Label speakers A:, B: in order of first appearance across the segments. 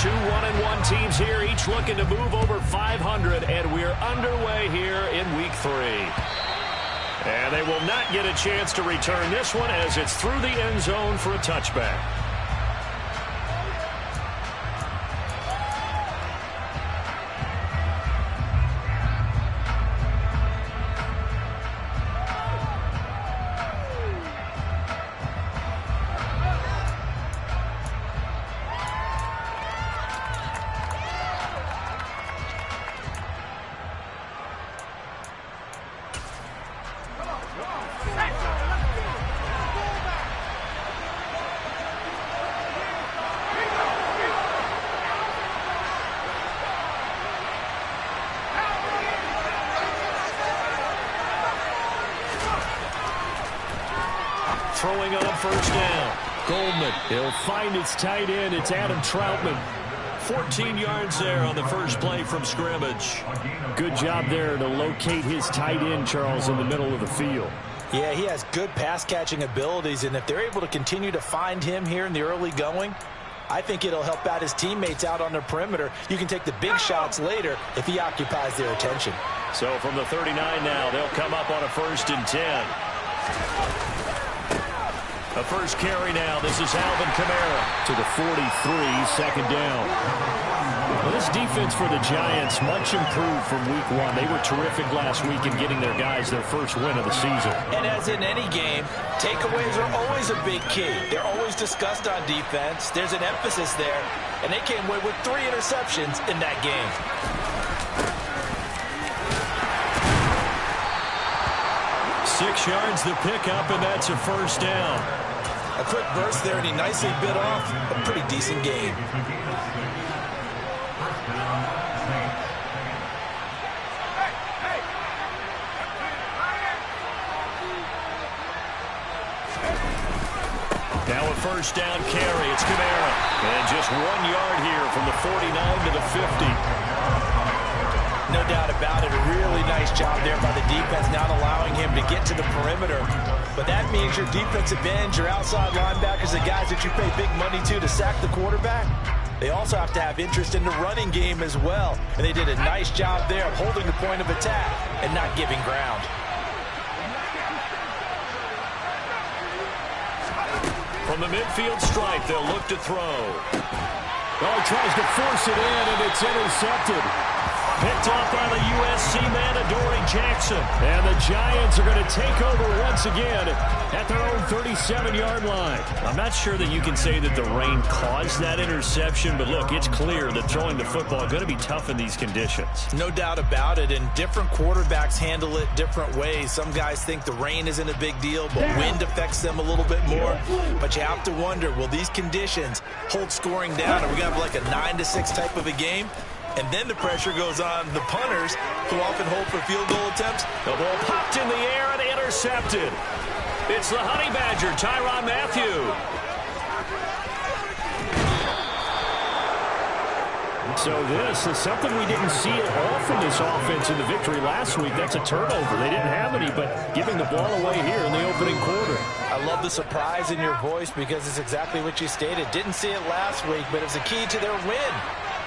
A: Two 1-1 teams here, each looking to move over 500, and we're underway here in week 3. And they will not get a chance to return this one as it's through the end zone for a touchback. Throwing on first down. Goldman. He'll find his tight end. It's Adam Troutman. 14 yards there on the first play from scrimmage. Good job there to locate his tight end, Charles, in the middle of the field.
B: Yeah, he has good pass-catching abilities, and if they're able to continue to find him here in the early going, I think it'll help out his teammates out on the perimeter. You can take the big shots later if he occupies their attention.
A: So from the 39 now, they'll come up on a 1st and 10. A first carry now. This is Alvin Kamara to the 43, second down. Well, this defense for the Giants, much improved from week 1. They were terrific last week in getting their guys their first win of the season.
B: And as in any game, takeaways are always a big key. They're always discussed on defense. There's an emphasis there, and they came away with 3 interceptions in that game.
A: Six yards the pickup, and that's a first down.
B: A quick burst there, and he nicely bit off a pretty decent gain.
A: Now a first down carry. It's Kamara. And just 1 yard here from the 49 to the 50.
B: No doubt about it. A really nice job there by the defense, not allowing him to get to the perimeter. But that means your defensive ends, your outside linebackers, the guys that you pay big money to sack the quarterback, they also have to have interest in the running game as well. And they did a nice job there of holding the point of attack and not giving ground.
A: From the midfield stripe, they'll look to throw. Oh, he tries to force it in, and it's intercepted. Picked off by the USC man, Adoree Jackson. And the Giants are going to take over once again at their own 37-yard line. I'm not sure that you can say that the rain caused that interception, but look, it's clear that throwing the football is going to be tough in these conditions.
B: No doubt about it, and different quarterbacks handle it different ways. Some guys think the rain isn't a big deal, but wind affects them a little bit more. But you have to wonder, will these conditions hold scoring down? Are we going to have like a 9-6 type of a game? And then the pressure goes on the punters, who often hold for field goal attempts.
A: The ball popped in the air and intercepted. It's the Honey Badger, Tyrann Mathieu. So this is something we didn't see at all from this offense in the victory last week. That's a turnover. They didn't have any, but giving the ball away here in the opening quarter.
B: I love the surprise in your voice because it's exactly what you stated. Didn't see it last week, but it was a key to their win.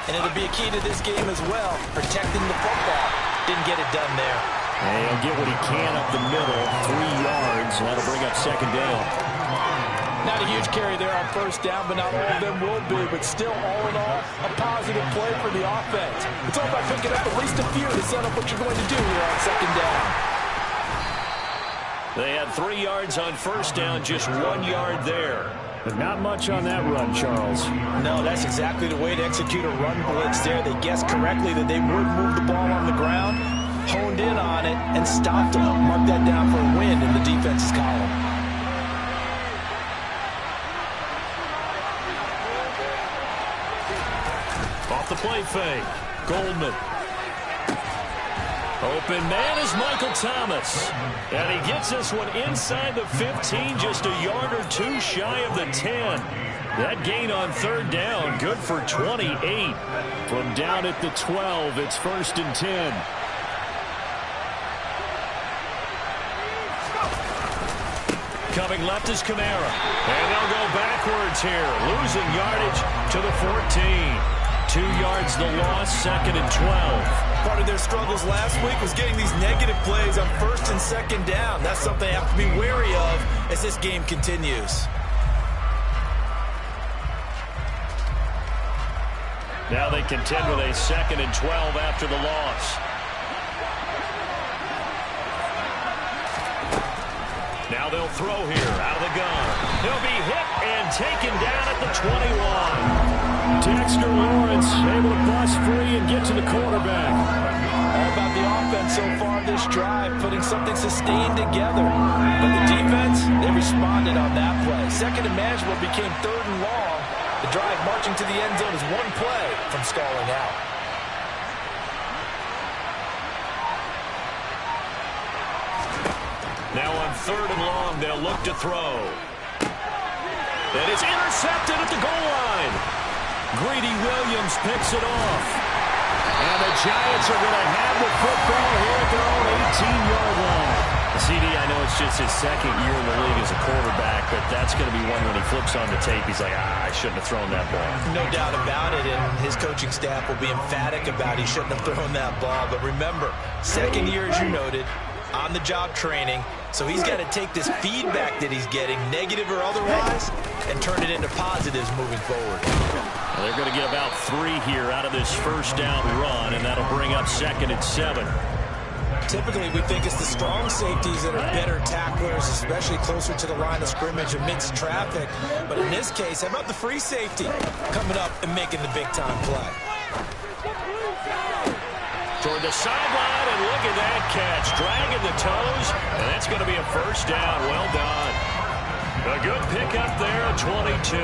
B: And it'll be a key to this game as well, protecting the football. Didn't get it done there.
A: And he'll get what he can up the middle, 3 yards. That'll bring up second down.
B: Not a huge carry there on first down, but not all of them will be. But still, all in all, a positive play for the offense. It's all about picking up at least a few to set up what you're going to do here on second down.
A: They had 3 yards on first down, just 1 yard there.
C: But not much on that run, Charles.
B: No, that's exactly the way to execute a run blitz there. They guessed correctly that they would move the ball on the ground, honed in on it, and stopped them. Mark that down for a win in the defense's column.
A: Off the play fake. Goldman. Open man is Michael Thomas. And he gets this one inside the 15, just a yard or 2 shy of the 10. That gain on third down, good for 28. From down at the 12, it's 1st and 10. Coming left is Kamara. And they'll go backwards here, losing yardage to the 14. 2 yards the loss, 2nd and 12.
B: Part of their struggles last week was getting these negative plays on 1st and 2nd down. That's something they have to be wary of as this game continues.
A: Now they contend with a 2nd and 12 after the loss. Now they'll throw here out of the gun. He'll be hit and taken down at the 21.
C: Dexter Lawrence able to bust free and get to the quarterback.
B: All about the offense so far this drive, putting something sustained together. But the defense, they responded on that play. 2nd and manageable became 3rd and long. The drive marching to the end zone is 1 play from stalling out.
A: Now on 3rd and long, they'll look to throw. And it's intercepted at the goal line. Greedy Williams picks it off. And the Giants are going to have the football here at their own 18-yard line. CD, I know it's just his 2nd year in the league as a quarterback, but that's going to be one when he flips on the tape, he's like, I shouldn't have thrown that ball.
B: No doubt about it, and his coaching staff will be emphatic about he shouldn't have thrown that ball. But remember, 2nd year, as you noted, on-the-job training, so he's got to take this feedback that he's getting, negative or otherwise, and turn it into positives moving forward.
A: Well, they're going to get about 3 here out of this 1st down run, and that'll bring up 2nd and 7.
B: Typically, we think it's the strong safeties that are better tacklers, especially closer to the line of scrimmage amidst traffic. But in this case, how about the free safety coming up and making the big-time play?
A: Toward the sideline, and look at that catch. Dragging the toes, and that's going to be a 1st down. Well done. A good pickup there at 22.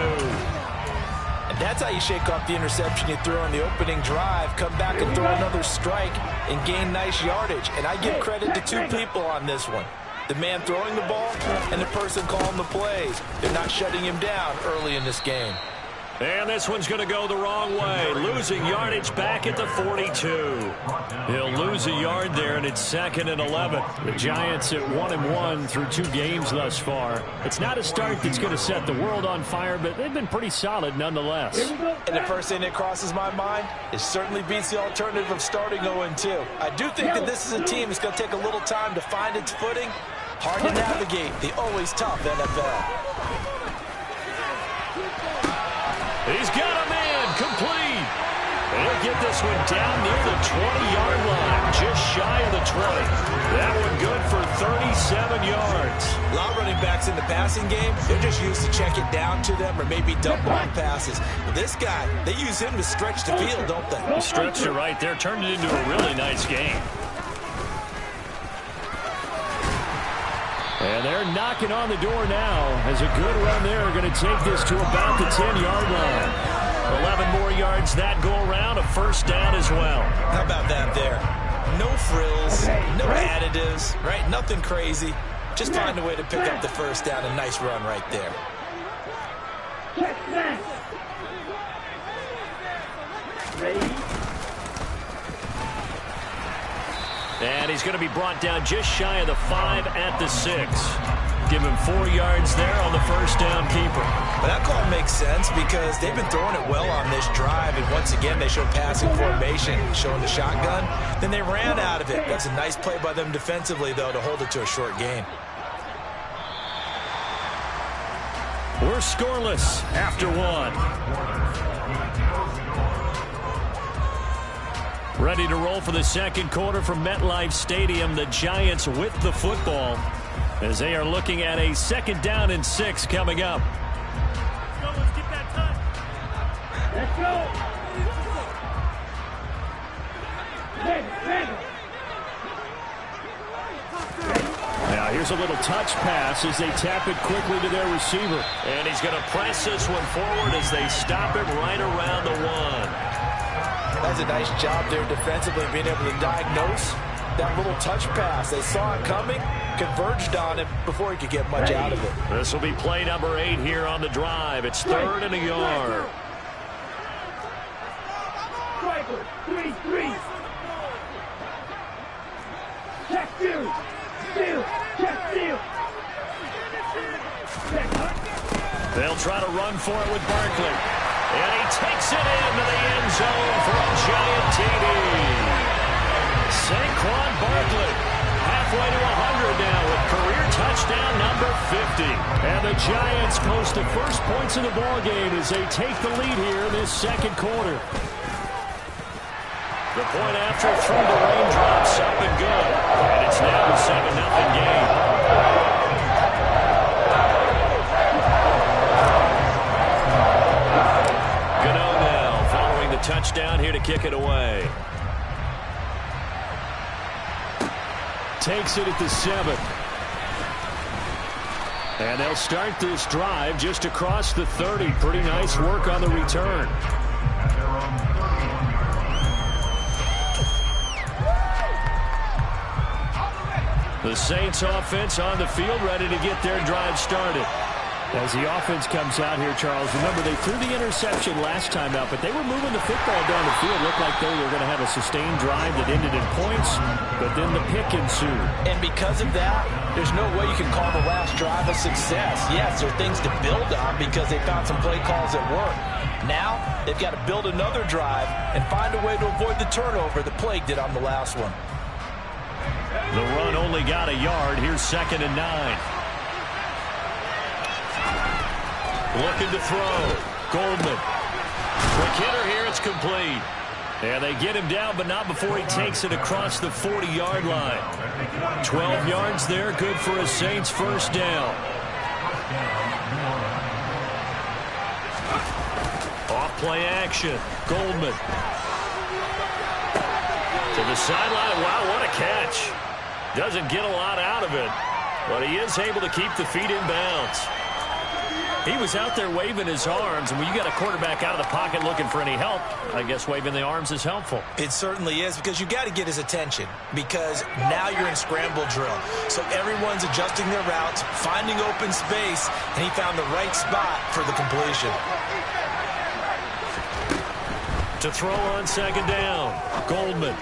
B: And that's how you shake off the interception you threw on the opening drive, come back and throw another strike and gain nice yardage. And I give credit to 2 people on this one. The man throwing the ball and the person calling the plays. They're not shutting him down early in this game.
A: And this one's going to go the wrong way. Losing yardage back at the 42. He'll lose a yard there, and it's 2nd and 11.
C: The Giants at 1-1 through 2 games thus far. It's not a start that's going to set the world on fire, but they've been pretty solid nonetheless.
B: And the first thing that crosses my mind, it certainly beats the alternative of starting 0-2. I do think that this is a team that's going to take a little time to find its footing. Hard to navigate the always tough NFL.
A: He's got a man complete. And he'll get this one down near the 20-yard line, just shy of the 20. That one good for 37 yards.
B: A lot of running backs in the passing game, they're just used to check it down to them or maybe dump long passes. But this guy, they use him to stretch the field, don't they?
A: Stretched it right there, turned it into a really nice game.
C: And they're knocking on the door now as a good run there. Going to take this to about the 10-yard line.
A: 11 more yards that go around, a 1st down as well.
B: How about that there? No frills, no additives, right? Nothing crazy. Just find a way to pick up the 1st down. A nice run right there.
A: And he's going to be brought down just shy of the 5 at the 6. Give him 4 yards there on the 1st down keeper.
B: But that call makes sense because they've been throwing it well on this drive. And once again, they show passing formation, showing the shotgun. Then they ran out of it. That's a nice play by them defensively, though, to hold it to a short gain.
A: We're scoreless after 1. Ready to roll for the 2nd quarter from MetLife Stadium. The Giants with the football as they are looking at a 2nd down and 6 coming up.
C: Let's get that touch. Let's go. Now here's a little touch pass as they tap it quickly to their receiver.
A: And he's going to press this one forward as they stop him right around the 1.
B: That's a nice job there defensively, being able to diagnose that little touch pass. They saw it coming, converged on it before he could get much out of it.
A: This will be play number 8 here on the drive. It's 3rd and a yard.
C: 3-3. Check two.
A: They'll try to run for it with Barkley. And he takes it into the end zone for a giant TD. Saquon Barkley halfway to 100 now with career touchdown number 50. And the Giants post the first points of the ballgame as they take the lead here in this second quarter. The point after through the raindrops up and good. And it's now a 7-0 game. Gano now following the touchdown here to kick it away. Takes it at the 7. And they'll start this drive just across the 30. Pretty nice work on the return. The Saints offense on the field, ready to get their drive started. As the offense comes out here, Charles, remember they threw the interception last time out, but they were moving the football down the field. Looked like they were going to have a sustained drive that ended in points, but then the pick ensued.
B: And because of that, there's no way you can call the last drive a success. Yes, there are things to build on because they found some play calls that work. Now, they've got to build another drive and find a way to avoid the turnover that plagued it on the last one.
A: The run only got a yard. Here's 2nd and 9. Looking to throw. Goldman. Quick hitter here. It's complete. And they get him down, but not before he takes it across the 40-yard line. 12 yards there. Good for a Saints first down. Off-play action. Goldman. To the sideline. Wow, what a catch. Doesn't get a lot out of it, but he is able to keep the feet in bounds. He was out there waving his arms, and when you got a quarterback out of the pocket looking for any help, I guess waving the arms is helpful.
B: It certainly is, because you got to get his attention, because now you're in scramble drill. So everyone's adjusting their routes, finding open space, and he found the right spot for the completion.
A: To throw on 2nd down, Goldman.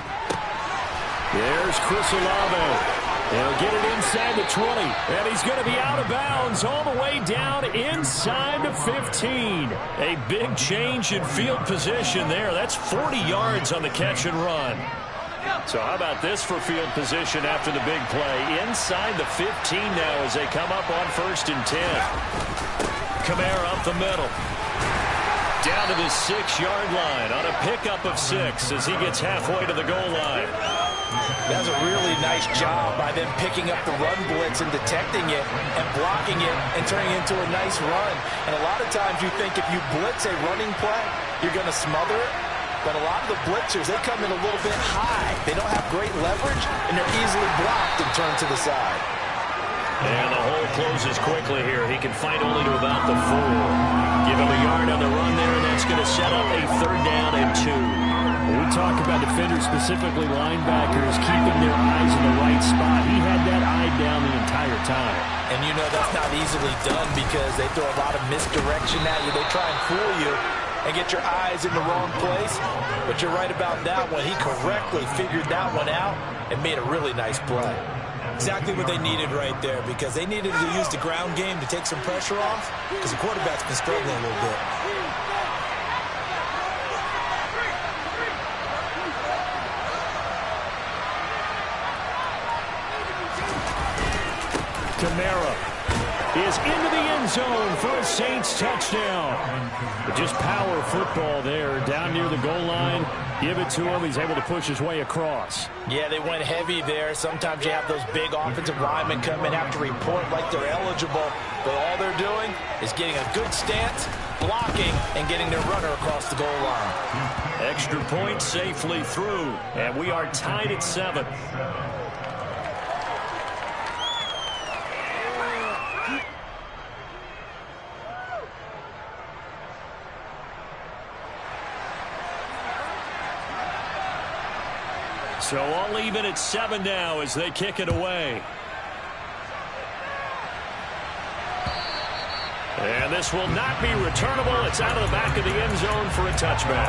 A: There's Chris Olave. He'll get it inside the 20, and he's going to be out of bounds all the way down inside the 15. A big change in field position there. That's 40 yards on the catch and run. So how about this for field position after the big play? Inside the 15 now as they come up on 1st and 10. Kamara up the middle. Down to the 6-yard line on a pickup of 6 as he gets halfway to the goal line.
B: That's a really nice job by them picking up the run blitz and detecting it and blocking it and turning it into a nice run. And a lot of times you think if you blitz a running play, you're going to smother it. But a lot of the blitzers, they come in a little bit high. They don't have great leverage, and they're easily blocked and turned to the side.
A: And the hole closes quickly here. He can fight only to about the 4. Give him a yard on the run there, and that's going to set up a 3rd down and 2. When we talk about defenders, specifically linebackers, keeping their eyes in the right spot, he had that eye down the entire time.
B: And you know that's not easily done because they throw a lot of misdirection at you. They try and fool you and get your eyes in the wrong place. But you're right about that one. He correctly figured that one out and made a really nice play. Exactly what they needed right there, because they needed to use the ground game to take some pressure off because the quarterback's been struggling a little bit.
A: Kamara is into the end zone for a Saints touchdown. But just power football there down near the goal line. Give it to him. He's able to push his way across.
B: Yeah, they went heavy there. Sometimes you have those big offensive linemen come in, have to report like they're eligible. But all they're doing is getting a good stance, blocking, and getting their runner across the goal line.
A: Extra point safely through. And we are tied at 7. So all even at 7 now as they kick it away. And this will not be returnable. It's out of the back of the end zone for a touchback.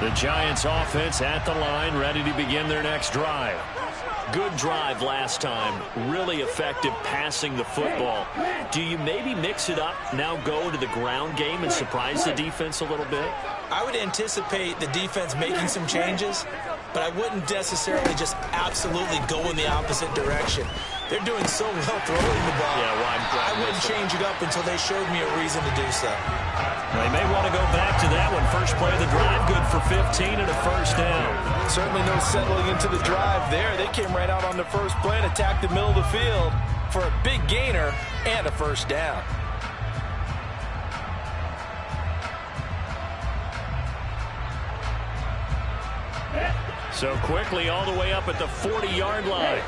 C: The Giants offense at the line, ready to begin their next drive.
A: Good drive last time. Really effective passing the football. Do you maybe mix it up, now go to the ground game and surprise the defense a little bit?
B: I would anticipate the defense making some changes, but I wouldn't necessarily just absolutely go in the opposite direction. They're doing so well throwing the ball.
A: Yeah, well,
B: I wouldn't change it up until they showed me a reason to do so.
A: They may want to go back to that one. First play of the drive, good for 15 and a first down.
B: Certainly no settling into the drive there. They came right out on the first play and attacked the middle of the field for a big gainer and a first down.
C: So quickly all the way up at the 40-yard line.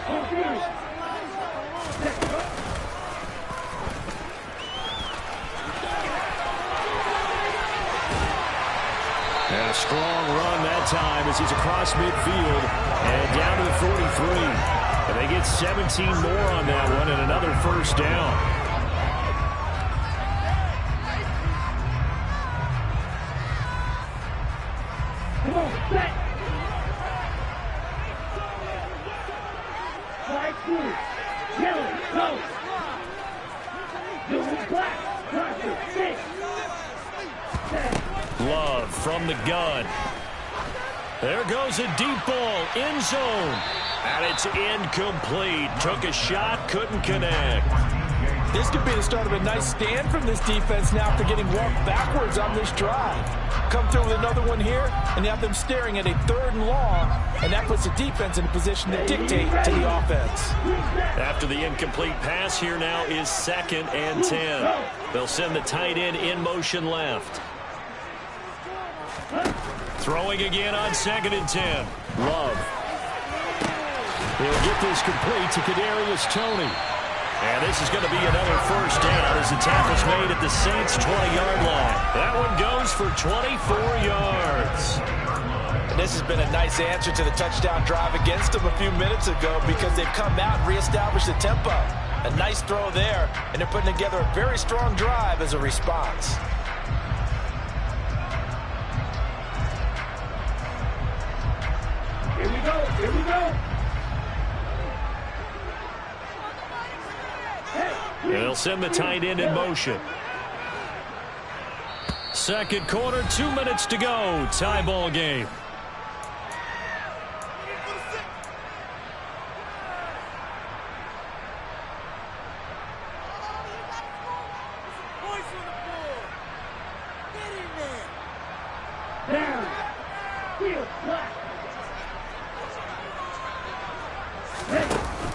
C: And a strong run that time as he's across midfield and down to the 43. And they get 17 more on that one and another first down. Love from the gun. There goes a deep ball, end zone. And it's incomplete. Took a shot, couldn't connect.
B: This could be the start of a nice stand from this defense now after getting walked backwards on this drive. Come through with another one here, and you have them staring at a 3rd and long, and that puts the defense in a position to dictate to the offense.
A: After the incomplete pass, here now is 2nd and 10. They'll send the tight end in motion left. Throwing again on 2nd and 10. Love. He'll get this complete to Kadarius Toney. And this is going to be another first down as the tackle's made at the Saints' 20-yard line. That one goes for 24 yards.
B: And this has been a nice answer to the touchdown drive against them a few minutes ago because they've come out and reestablished the tempo. A nice throw there, and they're putting together a very strong drive as a response.
D: Here we go, here we go.
C: They'll send the tight end in motion. Second quarter, 2 minutes to go. Tie ball game.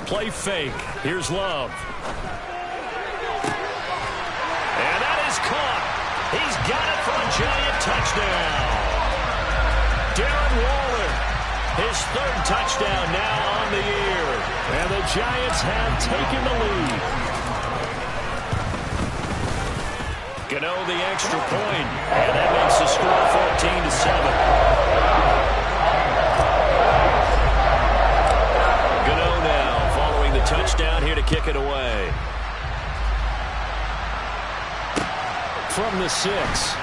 C: Play fake. Here's Love. Caught. He's got it for a giant touchdown. Darren Waller, his 3rd touchdown now on the year. And the Giants have taken the lead. Gano the extra point, and that makes the score 14-7. Gano now following the touchdown here to kick it away. From the 6.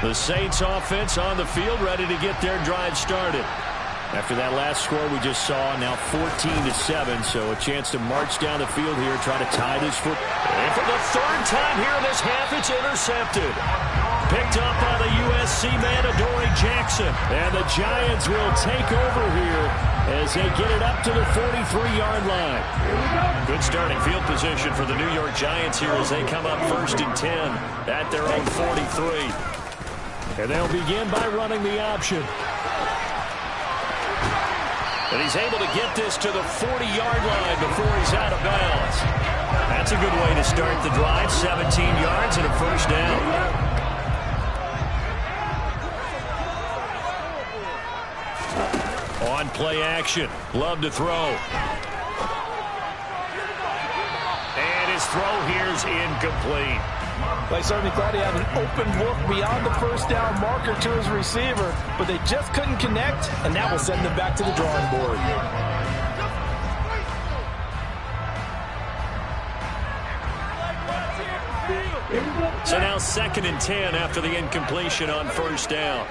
C: The Saints offense on the field, ready to get their drive started. After that last score we just saw, now 14-7, so a chance to march down the field here, try to tie this foot. And for the 3rd time here in this half, it's intercepted. Picked up by the USC man, Adoree Jackson. And the Giants will take over here as they get it up to the 43-yard line. Good starting field position for the New York Giants here as they come up 1st and 10 at their own 43. And they'll begin by running the option. And he's able to get this to the 40-yard line before he's out of bounds. That's a good way to start the drive. 17 yards and a first down. On play action. Love to throw. And his
A: throw here's incomplete.
B: Well, I certainly thought he had an open look beyond the first down marker to his receiver, but they just couldn't connect, and that will send them back to the drawing board.
C: So now 2nd and 10 after the incompletion on first down.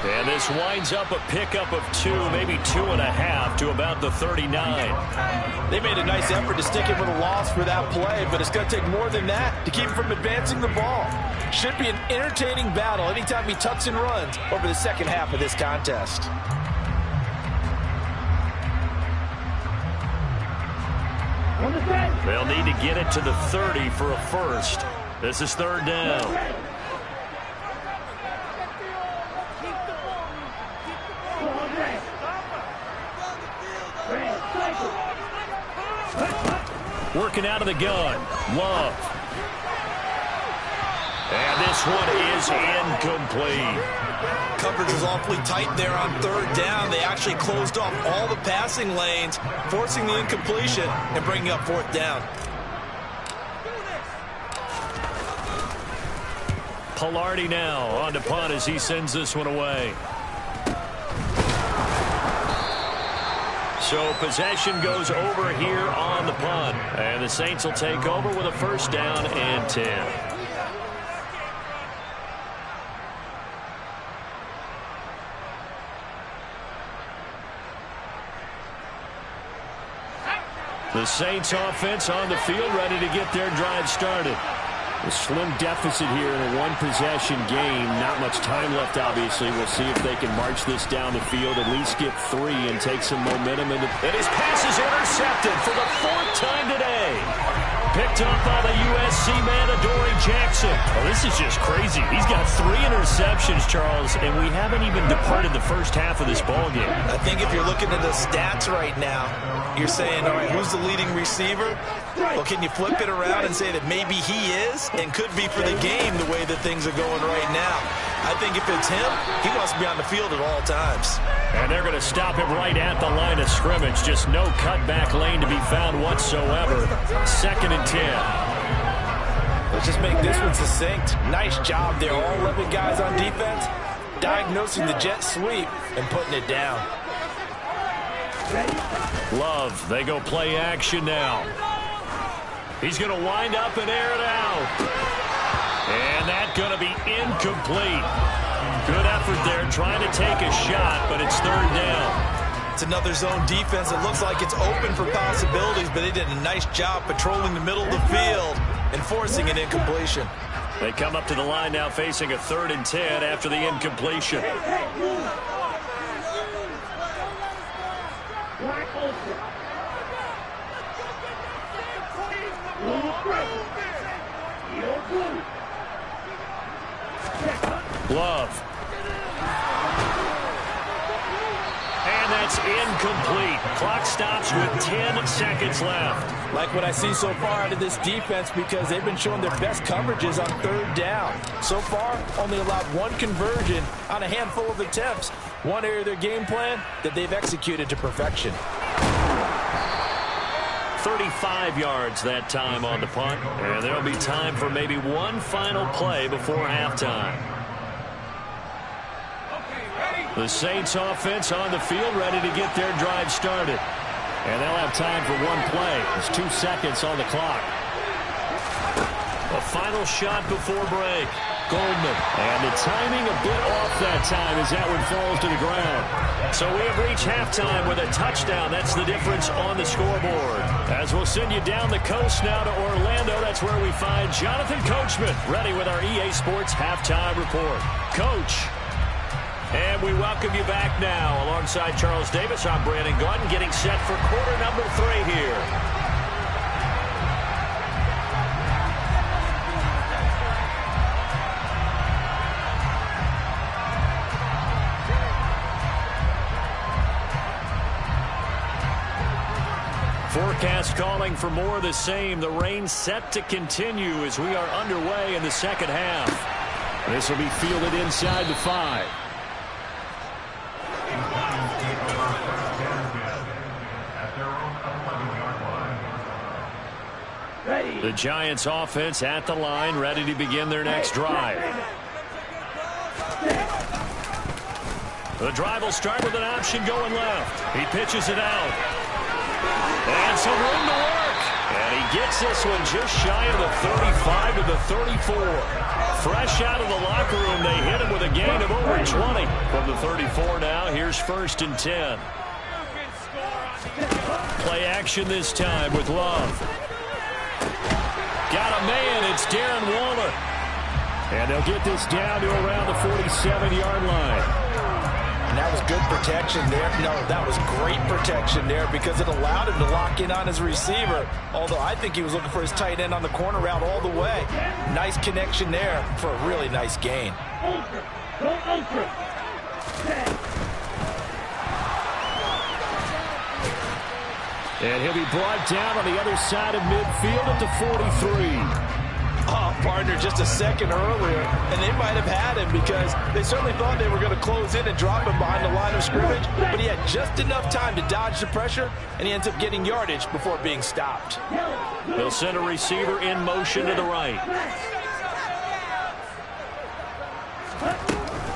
C: And this winds up a pickup of 2, maybe 2.5 to about the 39.
B: They made a nice effort to stick him with a loss for that play, but it's going to take more than that to keep him from advancing the ball. Should be an entertaining battle anytime he tucks and runs over the second half of this contest.
C: They'll need to get it to the 30 for a first. This is 3rd down. Working out of the gun. Love. And this one is incomplete.
B: Coverage was awfully tight there on 3rd down. They actually closed off all the passing lanes, forcing the incompletion and bringing up 4th down.
C: Palardy now on to punt as he sends this one away. So possession goes over here on the punt. And the Saints will take over with a 1st down and 10. The Saints offense on the field ready to get their drive started. A slim deficit here in a one-possession game. Not much time left, obviously. We'll see if they can march this down the field, at least get 3 and take some momentum. And his pass is intercepted for the 4th time today. Picked up by the USC man, Adoree Jackson. Oh, this is just crazy. He's got 3 interceptions, Charles, and we haven't even departed the first half of this ballgame.
B: I think if you're looking at the stats right now, you're saying, all right, who's the leading receiver? Well, can you flip it around and say that maybe he is and could be for the game the way that things are going right now? I think if it's him, he wants to be on the field at all times.
C: And they're going to stop him right at the line of scrimmage. Just no cutback lane to be found whatsoever. 2nd and 10.
B: Let's just make this one succinct. Nice job there. All 11 guys on defense diagnosing the jet sweep and putting it down.
C: Love, they go play action now. He's going to wind up and air it out. And that's going to be incomplete. Good effort there trying to take a shot, but it's 3rd down.
B: It's another zone defense. It looks like it's open for possibilities, but they did a nice job patrolling the middle of the field and forcing an incompletion.
C: They come up to the line now facing a 3rd and 10 after the incompletion. Love. And that's incomplete. Clock stops with 10 seconds left.
B: Like what I see so far out of this defense, because they've been showing their best coverages on 3rd down. So far, only allowed 1 conversion on a handful of attempts. One area of their game plan that they've executed to perfection.
C: 35 yards that time on the punt. And there'll be time for maybe one final play before halftime. The Saints offense on the field ready to get their drive started. And they'll have time for one play. There's 2 seconds on the clock. A final shot before break. Goldman. And the timing a bit off that time as that one falls to the ground. So we have reached halftime with a touchdown. That's the difference on the scoreboard. As we'll send you down the coast now to Orlando, that's where we find Jonathan Coachman ready with our EA Sports Halftime Report. Coach. And we welcome you back now. Alongside Charles Davis, I'm Brandon Gaudin, getting set for quarter number 3 here. Forecast calling for more of the same. The rain set to continue as we are underway in the second half.
A: This will be fielded inside the 5. The Giants offense at the line, ready to begin their next drive. The drive will start with an option going left. He pitches it out. And some room to work. And he gets this one just shy of the 35 to the 34. Fresh out of the locker room, they hit him with a gain of over 20. From the 34 now, here's 1st and 10. Play action this time with Love. Got a man, it's Darren Waller. And they'll get this down to around the 47-yard line.
B: And that was good protection there. No, that was great protection there because it allowed him to lock in on his receiver. Although I think he was looking for his tight end on the corner route all the way. Nice connection there for a really nice gain.
A: And he'll be brought down on the other side of midfield at the 43.
B: Oh, partner, just a second earlier, and they might have had him because they certainly thought they were going to close in and drop him behind the line of scrimmage, but he had just enough time to dodge the pressure, and he ends up getting yardage before being stopped.
A: They'll send a receiver in motion to the right.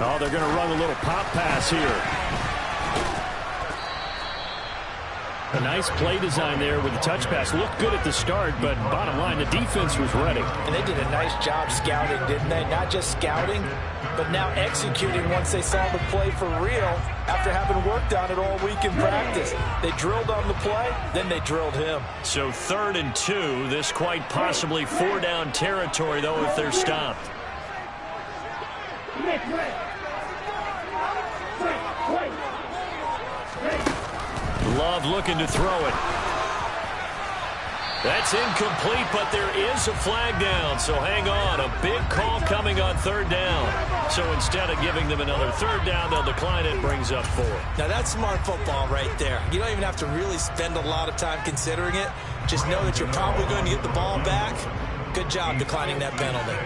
A: Oh, they're going to run a little pop pass here. A nice play design there with the touch pass. Looked good at the start, but bottom line, the defense was ready.
B: And they did a nice job scouting, didn't they? Not just scouting, but now executing once they saw the play for real after having worked on it all week in practice. They drilled on the play, then they drilled him.
A: So 3rd and 2, this quite possibly 4-down territory, though, if they're stopped. Love looking to throw it. That's incomplete, but there is a flag down, so hang on. A big call coming on 3rd down. So instead of giving them another 3rd down, they'll decline it, brings up 4.
B: Now that's smart football right there. You don't even have to really spend a lot of time considering it. Just know that you're probably going to get the ball back. Good job declining that penalty.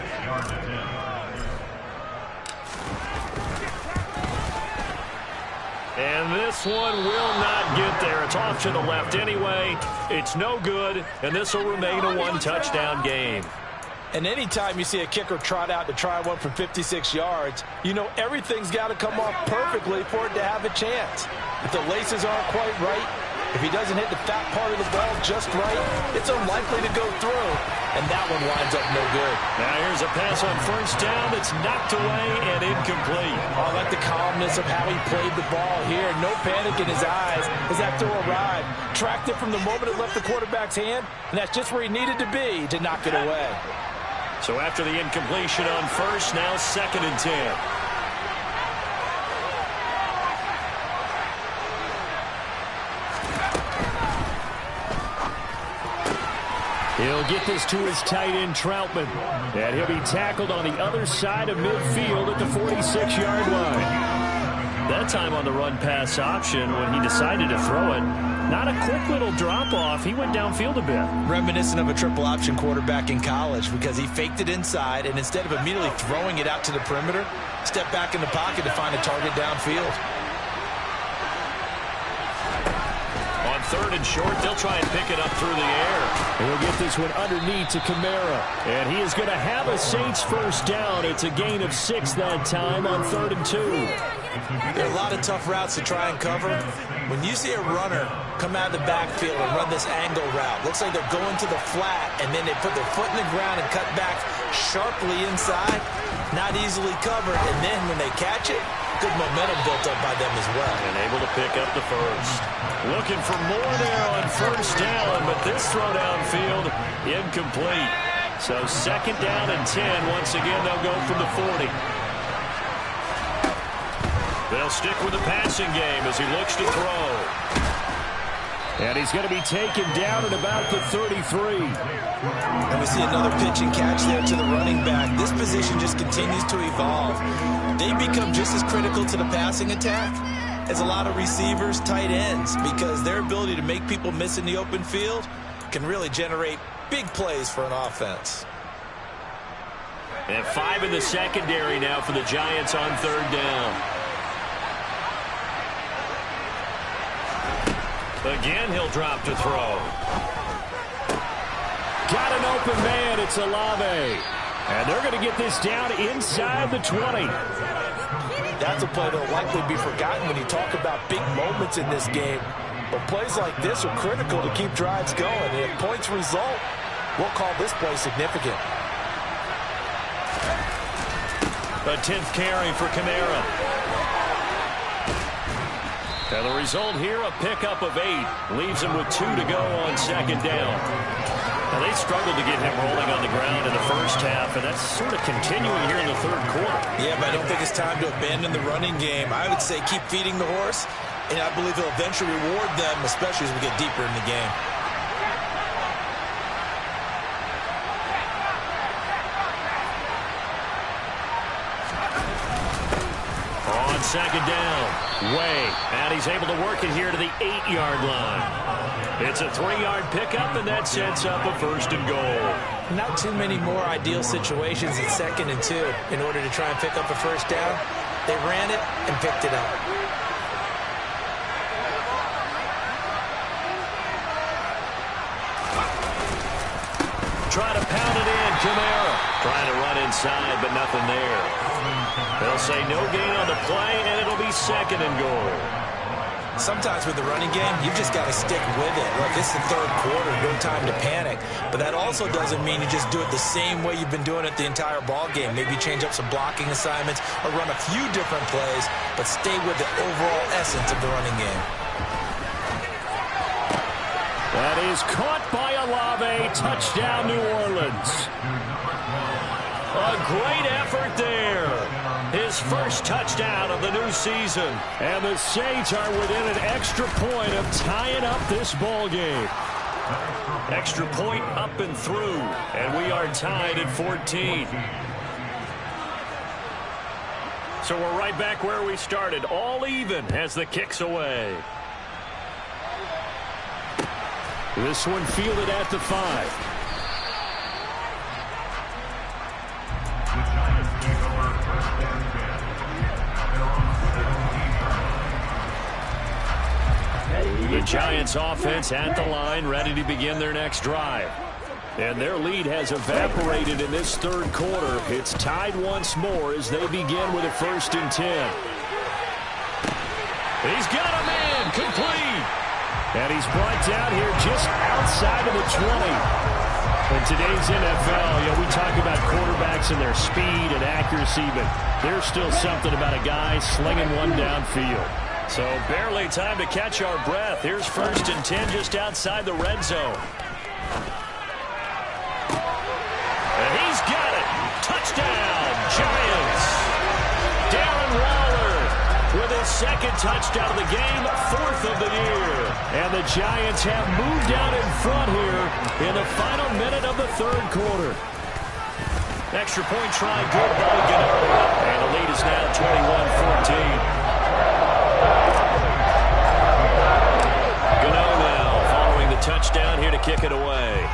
A: And this one will not get there. It's off to the left anyway. It's no good, and this will remain a 1-touchdown game.
B: And anytime you see a kicker trot out to try one from 56 yards, you know everything's got to come off perfectly for it to have a chance. If the laces aren't quite right, if he doesn't hit the fat part of the ball just right, it's unlikely to go through. And that one winds up no good.
A: Now here's a pass on 1st down that's knocked away and incomplete.
B: Oh, I like the calmness of how he played the ball here. No panic in his eyes as that throw arrived. Tracked it from the moment it left the quarterback's hand, and that's just where he needed to be to knock it away.
A: So after the incompletion on 1st, now 2nd and 10. He'll get this to his tight end, Troutman. And he'll be tackled on the other side of midfield at the 46-yard line. That time on the run-pass option when he decided to throw it. Not a quick little drop-off. He went downfield a bit.
B: Reminiscent of a triple option quarterback in college because he faked it inside, and instead of immediately throwing it out to the perimeter, stepped back in the pocket to find a target downfield.
A: 3rd and short, they'll try and pick it up through the air. And we'll get this one underneath to Kamara. And he is going to have a Saints 1st down. It's a gain of 6 that time on 3rd and 2.
B: There are a lot of tough routes to try and cover. When you see a runner come out of the backfield and run this angle route, looks like they're going to the flat, and then they put their foot in the ground and cut back sharply inside, not easily covered. And then when they catch it, good momentum built up by them as well.
A: And able to pick up the 1st. Looking for more there on 1st down, but this throw downfield incomplete. So 2nd down and 10. Once again, they'll go from the 40. They'll stick with the passing game as he looks to throw. And he's going to be taken down at about the 33.
B: And we see another pitch and catch there to the running back. This position just continues to evolve. They become just as critical to the passing attack as a lot of receivers, tight ends, because their ability to make people miss in the open field can really generate big plays for an offense.
C: And 5 in the secondary now for the Giants on 3rd down. Again, he'll drop to throw. Got an open man. It's Olave. And they're going to get this down inside the 20.
B: That's a play that will likely be forgotten when you talk about big moments in this game. But plays like this are critical to keep drives going. And if points result, we'll call this play significant.
C: A 10th carry for Kamara. And the result here, a pickup of 8. Leaves him with 2 to go on 2nd down. Now, they struggled to get him rolling on the ground in the first half, and that's sort of continuing here in the 3rd quarter.
B: Yeah, but I don't think it's time to abandon the running game. I would say keep feeding the horse, and I believe he'll eventually reward them, especially as we get deeper in the game.
C: On 2nd down, Way, and he's able to work it here to the 8-yard line. It's a 3-yard pickup, and that sets up a 1st and goal.
B: Not too many more ideal situations at 2nd and 2 in order to try and pick up a 1st down. They ran it and picked it up.
C: Try to pound it in, Kamara. Trying to run inside, but nothing there. They'll say no gain on the play, and it'll be 2nd and goal.
B: Sometimes with the running game, you've just got to stick with it. Look, it's the 3rd quarter, no time to panic. But that also doesn't mean you just do it the same way you've been doing it the entire ball game. Maybe change up some blocking assignments or run a few different plays, but stay with the overall essence of the running game.
C: That is caught by Olave. Touchdown, New Orleans. A great effort there. His first touchdown of the new season. And the Saints are within an extra point of tying up this ball game. Extra point up and through. And we are tied at 14. So we're right back where we started. All even as the kick's away. This one fielded at the 5. The Giants offense at the line, ready to begin their next drive. And their lead has evaporated in this 3rd quarter. It's tied once more as they begin with a 1st and 10. He's got a man, complete. And he's brought down here just outside of the 20. In today's NFL, we talk about quarterbacks and their speed and accuracy, but there's still something about a guy slinging one downfield. So barely time to catch our breath. Here's 1st and 10 just outside the red zone. And he's got it. Touchdown, Giants. Darren Waller with his 2nd touchdown of the game, 4th of the year. And the Giants have moved out in front here in the final minute of the 3rd quarter. Extra point try, good by Gano. And the lead is now 21-14. Gano now following the touchdown here to kick it away.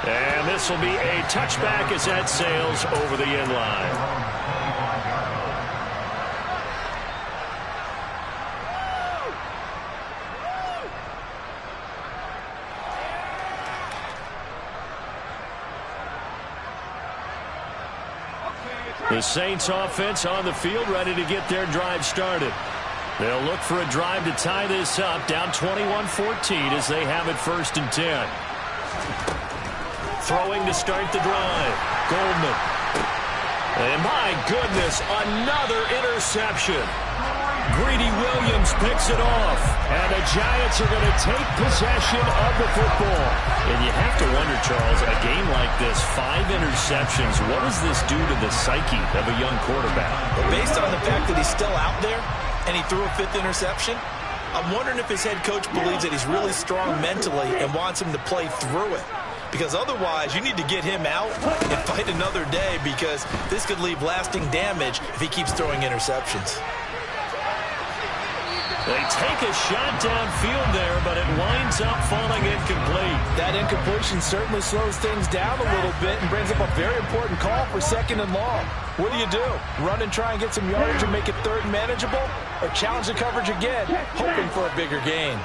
C: And this will be a touchback as that sails over the end line. The Saints offense on the field ready to get their drive started. They'll look for a drive to tie this up, down 21-14 as they have it 1st and 10. Throwing to start the drive. Goldman. And my goodness, another interception. Greedy Williams picks it off. And the Giants are going to take possession of the football. And you have to wonder, Charles, a game like this, 5 interceptions, what does this do to the psyche of a young quarterback?
B: Well, based on the fact that he's still out there and he threw a 5th interception, I'm wondering if his head coach believes that he's really strong mentally and wants him to play through it. Because otherwise, you need to get him out and fight another day, because this could leave lasting damage if he keeps throwing interceptions.
A: They take a shot downfield there, but it winds up falling incomplete.
B: That incompletion certainly slows things down a little bit and brings up a very important call for 2nd and long. What do? Run and try and get some yardage and make it 3rd and manageable? Or challenge the coverage again, hoping for a bigger gain?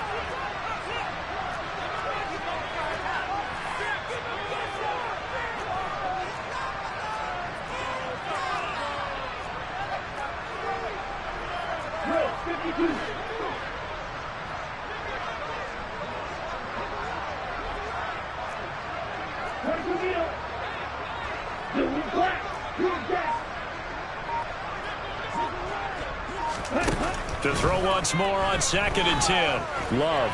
A: To throw once more on 2nd and 10. Love.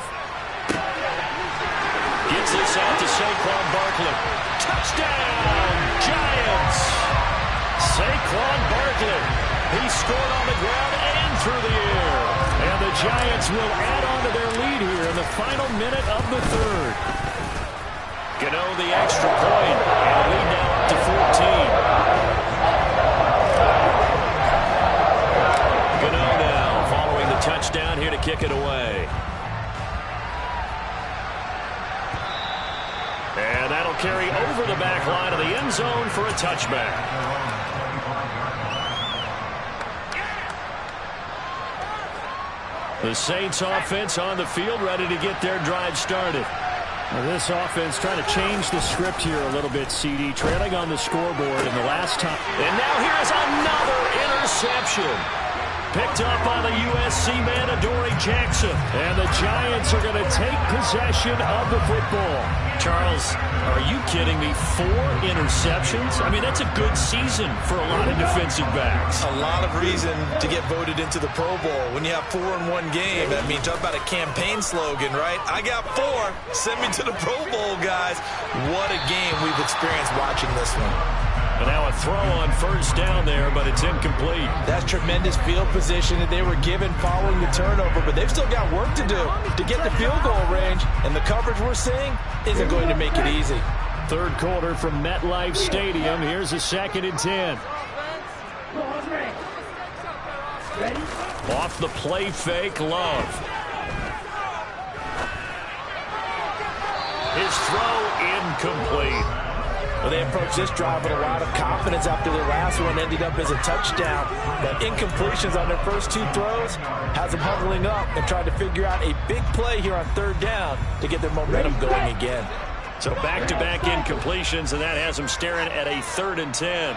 A: Gets this out to Saquon Barkley. Touchdown, Giants! Saquon Barkley. He scored on the ground and through the air. And the Giants will add on to their lead here in the final minute of the 3rd. Gano the extra point. And the lead now up to 14. Gano now following the touchdown here to kick it away. And that'll carry over the back line of the end zone for a touchback. The Saints offense on the field, ready to get their drive started.
C: Well, this offense trying to change the script here a little bit, CD. Trailing on the scoreboard in the last time.
A: And now here's another interception. Picked up by the USC man, Adoree Jackson. And the Giants are going to take possession of the football. Charles, are you kidding me? 4 interceptions? I mean, that's a good season for a lot of defensive backs.
B: A lot of reason to get voted into the Pro Bowl. When you have 4 in one game, I mean, talk about a campaign slogan, right? I got 4. Send me to the Pro Bowl, guys. What a game we've experienced watching this one.
A: And now a throw on 1st down there, but it's incomplete.
B: That's tremendous field position that they were given following the turnover, but they've still got work to do to get the field goal range, and the coverage we're seeing isn't going to make it easy.
A: 3rd quarter from MetLife Stadium. Here's a 2nd and 10. Off the play fake, Love. His throw incomplete.
B: Well, they approached this drive with a lot of confidence after their last one ended up as a touchdown. But incompletions on their first 2 throws has them huddling up and trying to figure out a big play here on 3rd down to get their momentum going again.
A: So back-to-back incompletions, and that has them staring at a 3rd and 10.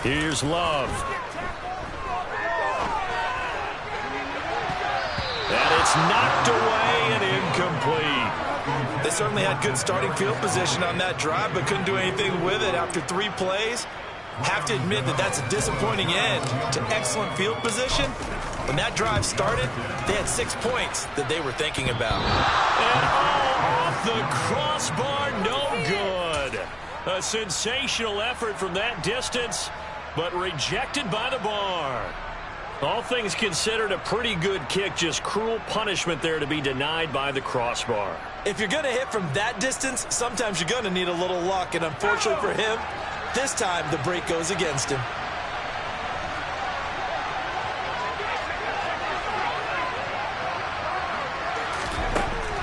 A: Here's Love. And it's knocked away and incomplete.
B: They certainly had good starting field position on that drive, but couldn't do anything with it after 3 plays. Have to admit that that's a disappointing end to excellent field position. When that drive started, they had 6 points that they were thinking about.
A: And off the crossbar, no good. A sensational effort from that distance, but rejected by the bar. All things considered, a pretty good kick, just cruel punishment there to be denied by the crossbar.
B: If you're going to hit from that distance, sometimes you're going to need a little luck, and unfortunately for him, this time the break goes against him.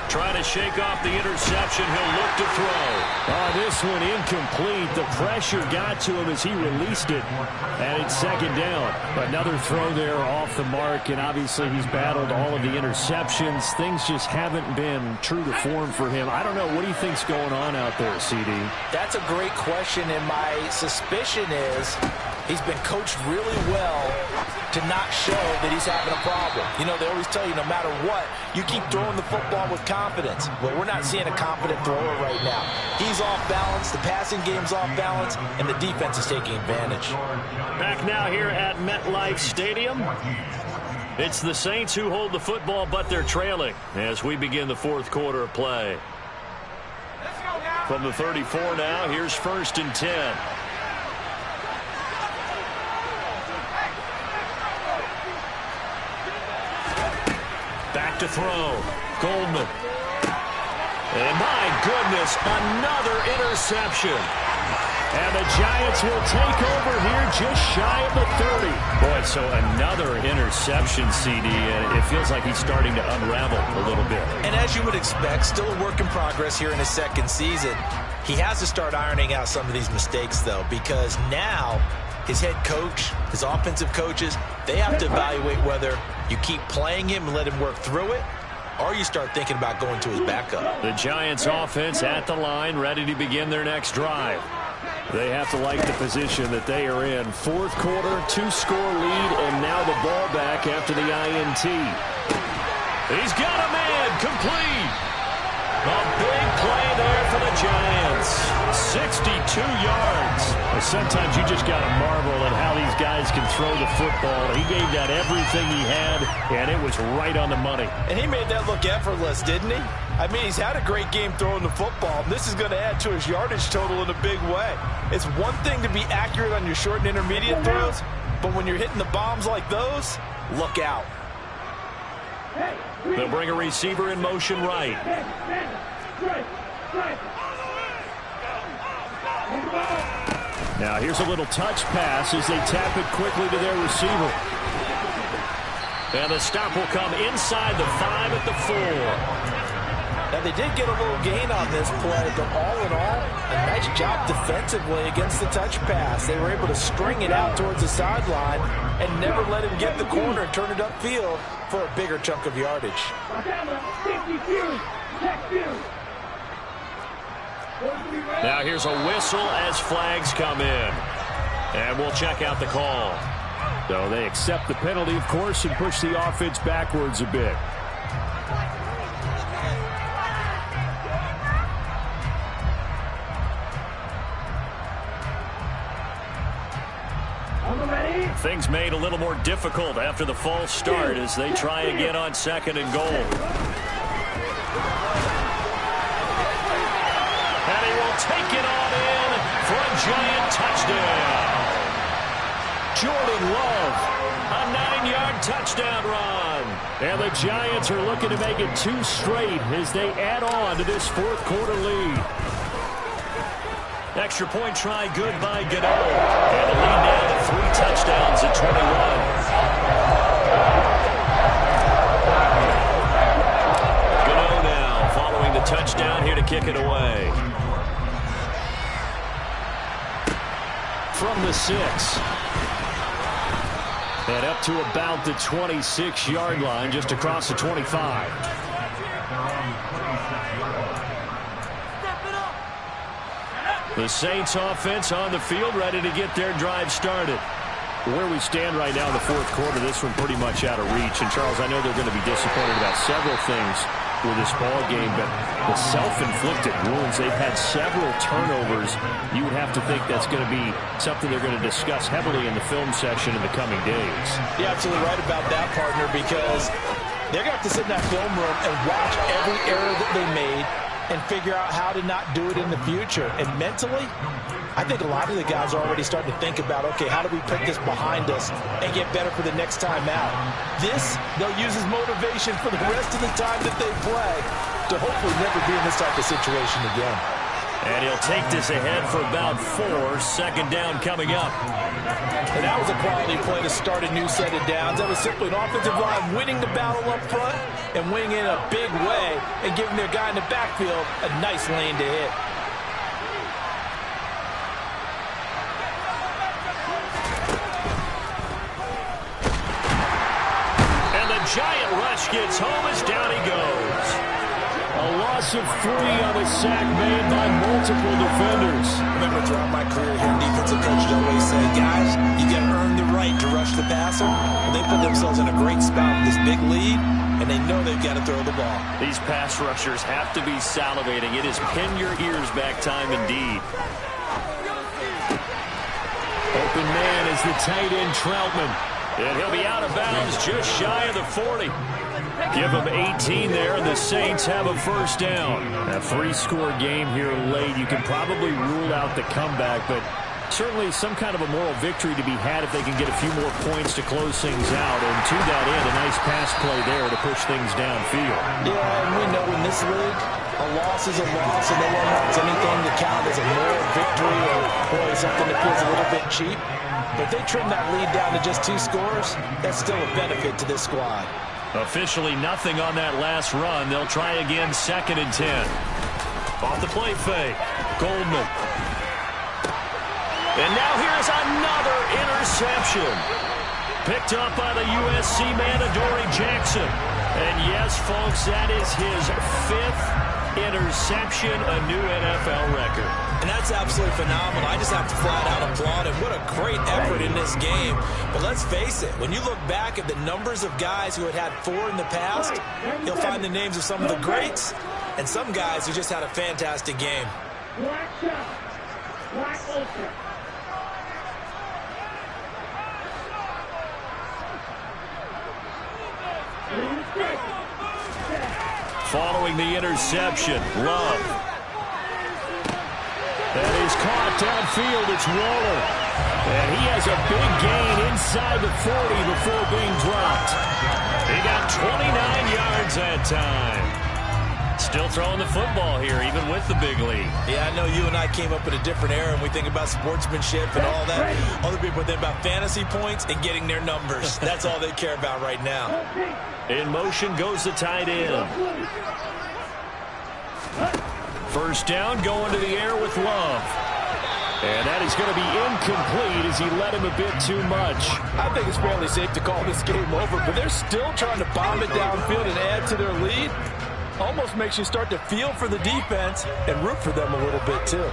A: Trying to shake off the interception. He'll look to throw.
C: Oh, this one incomplete. The pressure got to him as he released it. And it's 2nd down. Another throw there off the mark, and obviously he's battled all of the interceptions. Things just haven't been true to form for him. I don't know. What do you think's going on out there, CD?
B: That's a great question, and my suspicion is he's been coached really well to not show that he's having a problem. You know, they always tell you no matter what, you keep throwing the football with confidence. Well, we're not seeing a confident thrower right now. He's off balance, the passing game's off balance, and the defense is taking advantage.
A: Back now here at MetLife Stadium. It's the Saints who hold the football, but they're trailing as we begin the 4th quarter of play. From the 34 now, here's 1st and 10. Back to throw. Goldman. And my goodness, another interception. And the Giants will take over here just shy of the 30.
C: Boy, so another interception, CD. It feels like he's starting to unravel a little bit.
B: And as you would expect, still a work in progress here in his second season. He has to start ironing out some of these mistakes, though, because now his head coach, his offensive coaches, they have to evaluate whether you keep playing him and let him work through it, or you start thinking about going to his backup.
C: The Giants offense at the line, ready to begin their next drive. They have to like the position that they are in. Fourth quarter, 2-score lead, and now the ball back after the INT.
A: He's got a man, complete. A big play there for the Giants. 62 yards.
C: Sometimes you just got to marvel at how these guys can throw the football. He gave that everything he had, and it was right on the money.
B: And he made that look effortless, didn't he? I mean, he's had a great game throwing the football. This is going to add to his yardage total in a big way. It's one thing to be accurate on your short and intermediate throws, but when you're hitting the bombs like those, look out.
A: They'll bring a receiver in motion right.
C: Now here's a little touch pass as they tap it quickly to their receiver.
A: And the stop will come inside the 5 at the 4.
B: Now, they did get a little gain on this play, but all in all, a nice job defensively against the touch pass. They were able to string it out towards the sideline and never let him get the corner and turn it upfield for a bigger chunk of yardage.
A: Now here's a whistle as flags come in. And we'll check out the call.
C: So they accept the penalty, of course, and push the offense backwards a bit.
A: Things made a little more difficult after the false start as they try again on 2nd and goal. And he will take it on in for a Giant touchdown. Jordan Love, a 9-yard touchdown run.
C: And the Giants are looking to make it 2 straight as they add on to this fourth quarter lead.
A: Extra point try good by Gano. And the lead now to 3 touchdowns at 21. Gano now following the touchdown here to kick it away.
C: From the 6. And up to about the 26-yard line, just across the 25.
A: The Saints offense on the field, ready to get their drive started.
C: Where we stand right now in the fourth quarter, this one pretty much out of reach. And, Charles, I know they're going to be disappointed about several things with this ball game, but the self-inflicted wounds, they've had several turnovers. You would have to think that's going to be something they're going to discuss heavily in the film session in the coming days.
B: You're absolutely right about that, partner, because they're going to have to sit in that film room and watch every error that they made and figure out how to not do it in the future. And mentally, I think a lot of the guys are already starting to think about, okay, how do we put this behind us and get better for the next time out? This, they'll use as motivation for the rest of the time that they play to hopefully never be in this type of situation again.
A: And he'll take this ahead for about 4. 2nd down coming up.
B: And that was a quality play to start a new set of downs. That was simply an offensive line winning the battle up front and winning in a big way and giving their guy in the backfield a nice lane to hit.
A: And the Giant rush gets home as down he goes.
C: A loss of 3 on a sack made by multiple defenders.
B: Remember, throughout my career here, defensive coaches always say, guys, you got to earn the right to rush the passer. And they put themselves in a great spot with this big lead, and they know they've got to throw the ball.
A: These pass rushers have to be salivating. It is pin your ears back time indeed.
C: Open man is the tight end, Troutman.
A: And he'll be out of bounds just shy of the 40. Give them 18 there, and the Saints have a first down.
C: A 3-score game here late. You can probably rule out the comeback, but Certainly some kind of a moral victory to be had if they can get a few more points to close things out. And to that end, a nice pass play there to push things downfield.
B: Yeah, and we know in this league, a loss is a loss, and no one wants anything to count as a moral victory or boy, something that feels a little bit cheap. But if they trim that lead down to just 2 scores, that's still a benefit to this squad.
C: Officially nothing on that last run. They'll try again, 2nd and 10. Off the play fake, Goldman. And now here's another interception. Picked up by the USC man, Adoree Jackson. And yes, folks, that is his 5th interception, a new NFL record.
B: And that's absolutely phenomenal. I just have to flat out applaud him. What a great effort in this game. But let's face it, when you look back at the numbers of guys who had 4 in the past, you'll find the names of some of the greats and some guys who just had a fantastic game.
C: Following the interception, Love. That is caught downfield. It's Waller. And he has a big gain inside the 40 before being dropped. He got 29 yards that time. Still throwing the football here, even with the big lead.
B: Yeah, I know you and I came up in a different era, and we think about sportsmanship and all that. Other people think about fantasy points and getting their numbers. That's all they care about right now.
C: In motion goes the tight end. First down, going to the air with Love. And that is going to be incomplete as he led him a bit too much.
B: I think it's fairly safe to call this game over, but they're still trying to bomb it downfield and add to their lead. Almost makes you start to feel for the defense and root for them a little bit, too.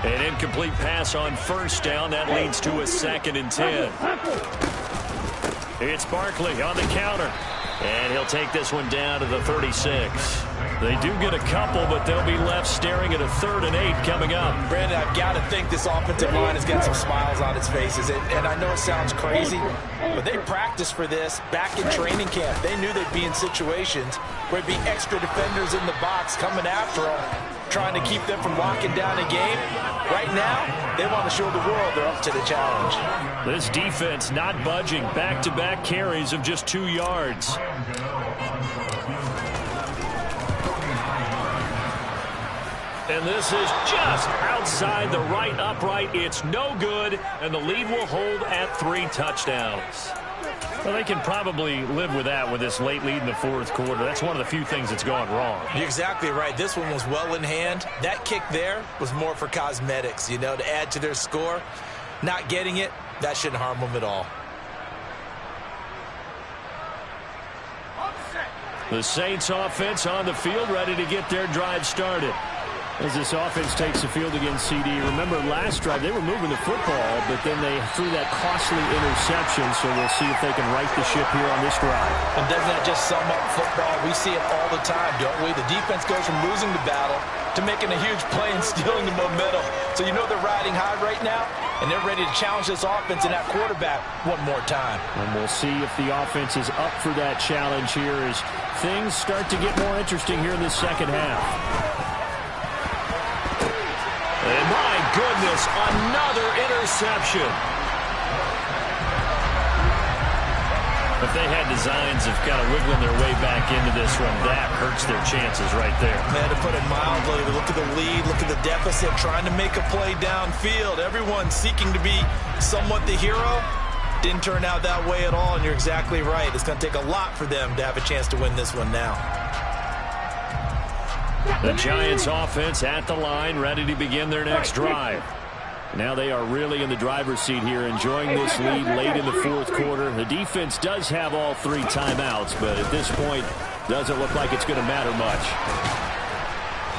C: An incomplete pass on first down. That leads to a 2nd and 10. It's Barkley on the counter. And he'll take this one down to the 36. They do get a couple, but they'll be left staring at a 3rd and 8 coming up.
B: Brandon, I've got to think this offensive line has got some smiles on its faces. And I know it sounds crazy, but they practiced for this back in training camp. They knew they'd be in situations where there'd be extra defenders in the box coming after them, trying to keep them from locking down a game. Right now, they want to show the world they're up to the challenge.
C: This defense not budging. Back-to-back carries of just 2 yards. And this is just outside the right upright. It's no good, and the lead will hold at 3 touchdowns. Well, they can probably live with that with this late lead in the 4th quarter. That's one of the few things that's gone wrong.
B: You're exactly right. This one was well in hand. That kick there was more for cosmetics, you know, to add to their score. Not getting it, that shouldn't harm them at all.
C: The Saints offense on the field, ready to get their drive started. As this offense takes the field against CD. Remember, last drive, they were moving the football, but then they threw that costly interception, so we'll see if they can right the ship here on this drive.
B: And doesn't that just sum up football? We see it all the time, don't we? The defense goes from losing the battle to making a huge play and stealing the momentum. So you know they're riding high right now, and they're ready to challenge this offense and that quarterback one more time.
C: And we'll see if the offense is up for that challenge here as things start to get more interesting here in the 2nd half. And my goodness, another interception. If they had designs of kind of wiggling their way back into this one, that hurts their chances right there.
B: Man, to put it mildly, look at the lead, look at the deficit, trying to make a play downfield. Everyone seeking to be somewhat the hero. Didn't turn out that way at all, and you're exactly right. It's going to take a lot for them to have a chance to win this one now.
C: The Giants offense at the line, ready to begin their next drive. Now they are really in the driver's seat here, enjoying this lead late in the 4th quarter. The defense does have all 3 timeouts, but at this point, doesn't look like it's going to matter much.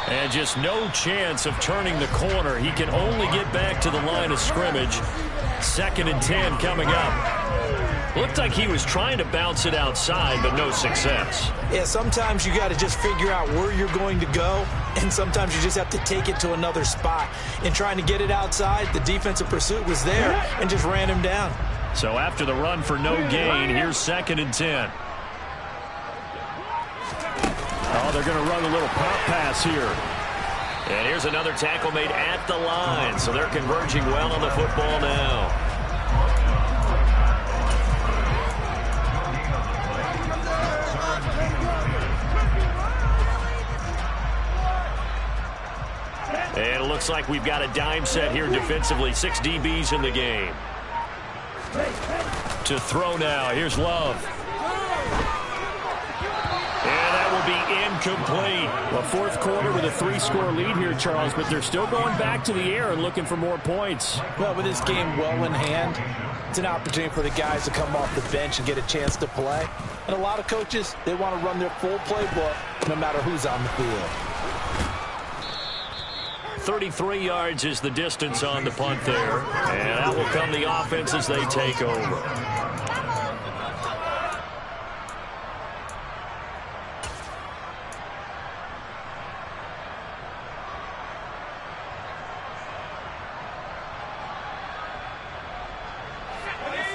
C: And just no chance of turning the corner. He can only get back to the line of scrimmage. 2nd and 10 coming up. Looked like he was trying to bounce it outside, but no success.
B: Yeah, sometimes you got to just figure out where you're going to go, and sometimes you just have to take it to another spot. In trying to get it outside, the defensive pursuit was there and just ran him down.
C: So after the run for no gain, here's 2nd and 10.
A: they're going to run a little pop pass here.
C: And here's another tackle made at the line, so they're converging well on the football now. And it looks like we've got a dime set here defensively. 6 DBs in the game. To throw now. Here's Love. And that will be incomplete.
A: Well, fourth quarter with a 3-score lead here, Charles, but they're still going back to the air and looking for more points.
B: Well, with this game well in hand, it's an opportunity for the guys to come off the bench and get a chance to play. And a lot of coaches, they want to run their full playbook no matter who's on the field.
C: 33 yards is the distance on the punt there. And out will come the offense as they take over.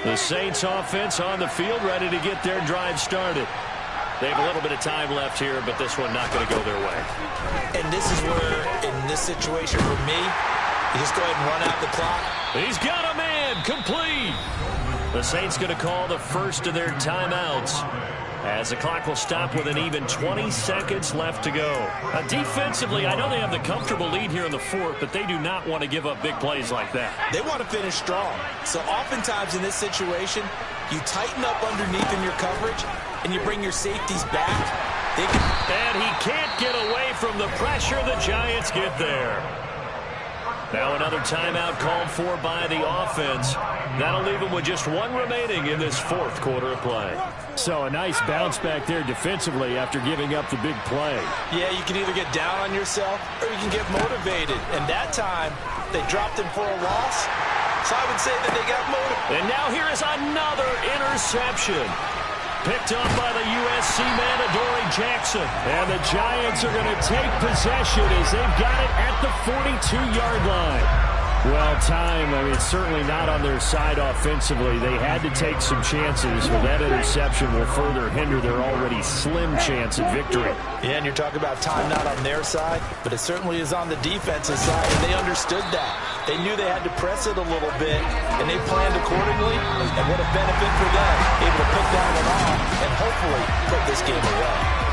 C: The Saints offense on the field, ready to get their drive started. They have a little bit of time left here, but this one not going to go their way.
B: And this is where, in this situation for me, you just go ahead and run out the clock.
C: He's got a man, complete. The Saints going to call the first of their timeouts, as the clock will stop with an even 20 seconds left to go. Defensively, I know they have the comfortable lead here in the fourth, but they do not want to give up big plays like that.
B: They want to finish strong. So oftentimes in this situation, you tighten up underneath in your coverage, and you bring your safeties back.
C: And he can't get away from the pressure. The Giants get there. Now another timeout called for by the offense. That'll leave them with just one remaining in this fourth quarter of play.
A: So a nice bounce back there defensively after giving up the big play.
B: Yeah, you can either get down on yourself or you can get motivated. And that time, they dropped him for a loss. So I would say that they got motivated.
C: And now here is another interception. Picked up by the USC man, Adoree Jackson. And the Giants are going to take possession as they've got it at the 42-yard line. Well, time, I mean, it's certainly not on their side offensively. They had to take some chances, but that interception will further hinder their already slim chance at victory.
B: Yeah, and you're talking about time not on their side, but it certainly is on the defensive side, and they understood that. They knew they had to press it a little bit, and they planned accordingly, and what a benefit for them, able to pick that one off and hopefully put this game away.